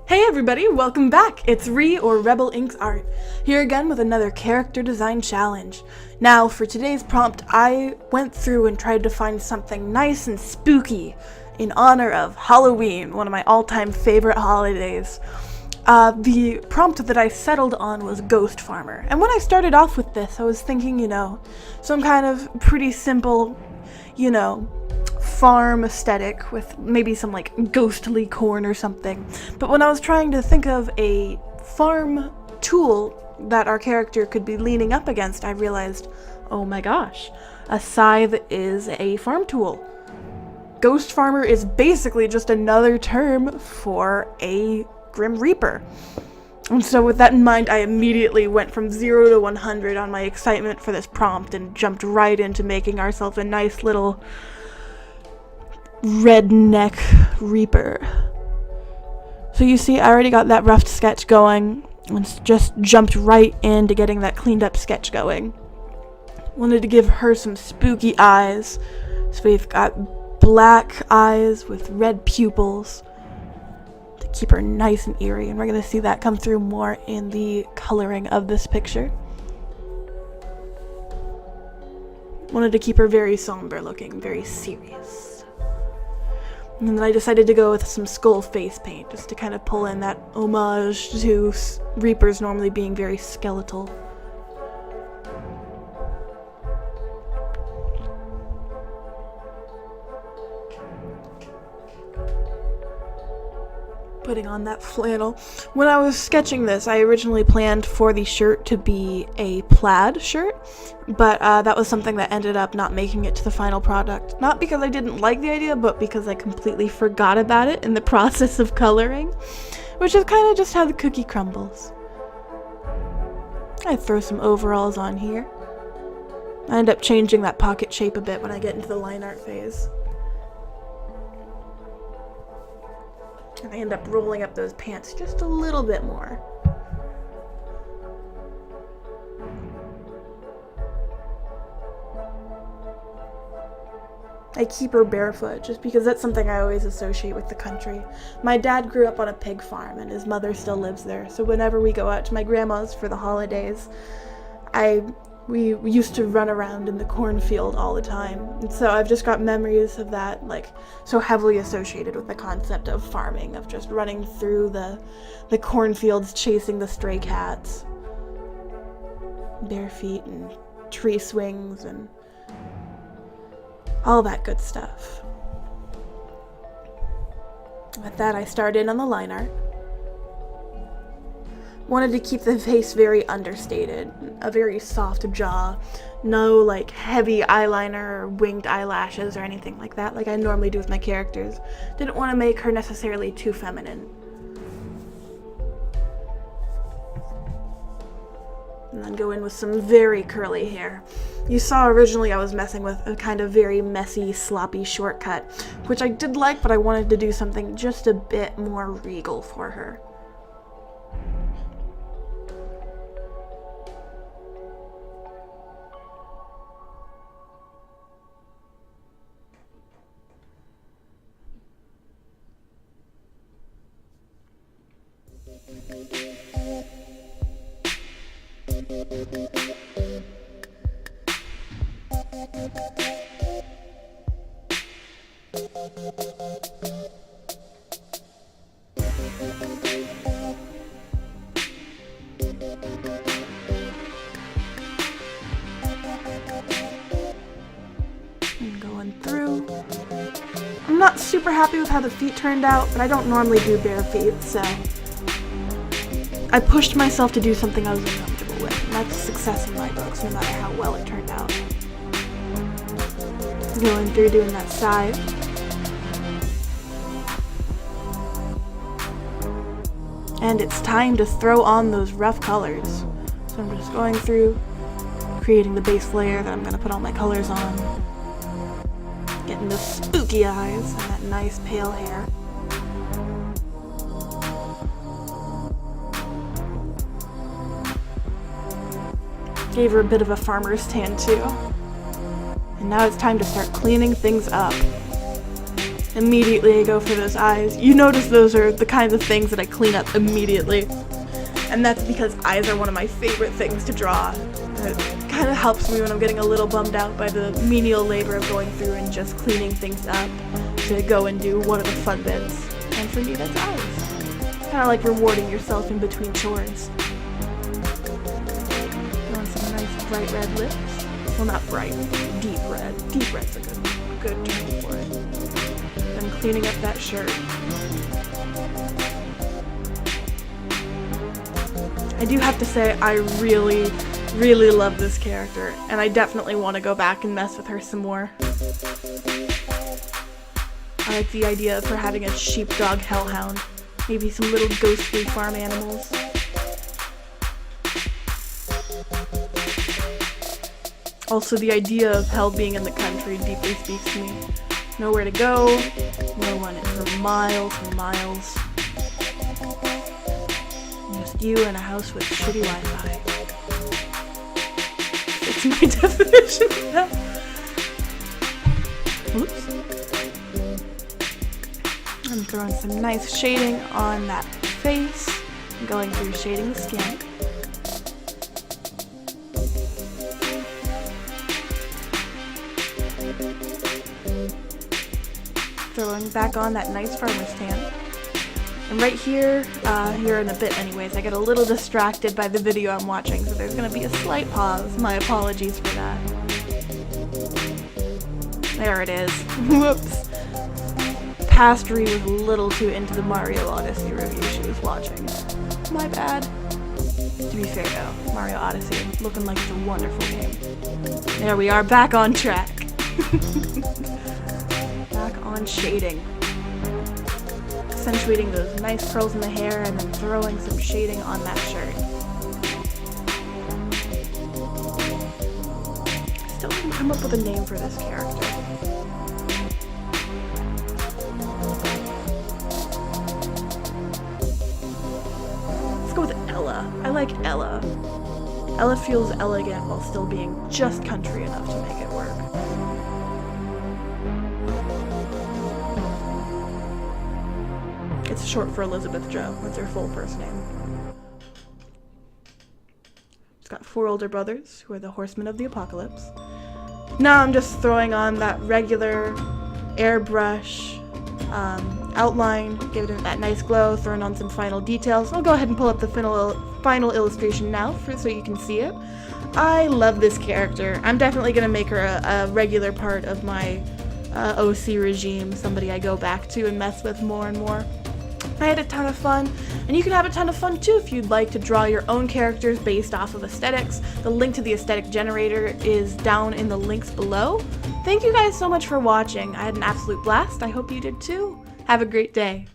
Hey everybody, welcome back! It's Rebel Ink's art, here again with another character design challenge. Now, for today's prompt, I went through and tried to find something nice and spooky in honor of Halloween, one of my all-time favorite holidays. The prompt that I settled on was Ghost Farmer, and when I started off with this, I was thinking, some kind of pretty simple, farm aesthetic with maybe some ghostly corn or something. But when I was trying to think of a farm tool that our character could be leaning up against, I realized, oh my gosh, a scythe is a farm tool. Ghost Farmer is basically just another term for a Grim Reaper. And so with that in mind, I immediately went from 0 to 100 on my excitement for this prompt and jumped right into making ourselves a nice little redneck reaper. So you see, I already got that rough sketch going and just jumped right into getting that cleaned up sketch going. Wanted to give her some spooky eyes, so we've got black eyes with red pupils to keep her nice and eerie, and we're going to see that come through more in the coloring of this picture. Wanted to keep her very somber looking, very serious. And then I decided to go with some skull face paint, just to kind of pull in that homage to Reapers normally being very skeletal. Putting on that flannel. When I was sketching this, I originally planned for the shirt to be a plaid shirt, but that was something that ended up not making it to the final product. Not because I didn't like the idea, but because I completely forgot about it in the process of coloring, which is kind of just how the cookie crumbles. I throw some overalls on here. I end up changing that pocket shape a bit when I get into the line art phase. And I end up rolling up those pants just a little bit more. I keep her barefoot just because that's something I always associate with the country. My dad grew up on a pig farm and his mother still lives there, so whenever we go out to my grandma's for the holidays, we used to run around in the cornfield all the time. And so I've just got memories of that, so heavily associated with the concept of farming, of just running through the cornfields chasing the stray cats. Bare feet and tree swings and all that good stuff. With that, I started in on the line art. Wanted to keep the face very understated, a very soft jaw, no heavy eyeliner or winged eyelashes or anything like that like I normally do with my characters. Didn't want to make her necessarily too feminine. And then go in with some very curly hair. You saw originally I was messing with a kind of very messy, sloppy shortcut, which I did like, but I wanted to do something just a bit more regal for her. And going through. I'm not super happy with how the feet turned out, but I don't normally do bare feet, so I pushed myself to do something I was uncomfortable with, and that's success in my books, no matter how well it turned out. Going through doing that side. And it's time to throw on those rough colors. So I'm just going through, creating the base layer that I'm going to put all my colors on. Getting the spooky eyes and that nice pale hair. Gave her a bit of a farmer's tan too. And now it's time to start cleaning things up. Immediately I go for those eyes. You notice those are the kinds of things that I clean up immediately. And that's because eyes are one of my favorite things to draw. It kind of helps me when I'm getting a little bummed out by the menial labor of going through and just cleaning things up to go and do one of the fun bits. And for me, that's eyes. Kind of like rewarding yourself in between chores. Throwing some nice bright red lips. Well, not bright, deep red. Deep red's a good term for it. Then cleaning up that shirt. I do have to say, I really, really love this character, and I definitely want to go back and mess with her some more. I like the idea of her having a sheepdog hellhound, maybe some little ghostly farm animals. Also, the idea of hell being in the country deeply speaks to me. Nowhere to go, no one for miles and miles. Just you in a house with shitty Wi-Fi. It's my definition of that. Oops. I'm throwing some nice shading on that face. I'm going through shading the skin. Throwing back on that nice farmer's tan. And right here, here in a bit anyways, I get a little distracted by the video I'm watching, so there's going to be a slight pause. My apologies for that. There it is. Whoops. Pastry was a little too into the Mario Odyssey review she was watching. My bad. To be fair though, Mario Odyssey, looking like it's a wonderful game. There we are, back on track. Back on shading. Accentuating those nice curls in the hair and then throwing some shading on that shirt. Still didn't come up with a name for this character. Let's go with Ella. I like Ella. Ella feels elegant while still being just country enough to make it work. It's short for Elizabeth Jo. That's her full first name. She's got 4 older brothers who are the Horsemen of the Apocalypse. Now I'm just throwing on that regular airbrush outline, giving it that nice glow, throwing on some final details. I'll go ahead and pull up the final illustration now so you can see it. I love this character. I'm definitely going to make her a regular part of my OC regime, somebody I go back to and mess with more and more. I had a ton of fun, and you can have a ton of fun too if you'd like to draw your own characters based off of aesthetics. The link to the aesthetic generator is down in the links below. Thank you guys so much for watching. I had an absolute blast. I hope you did too. Have a great day.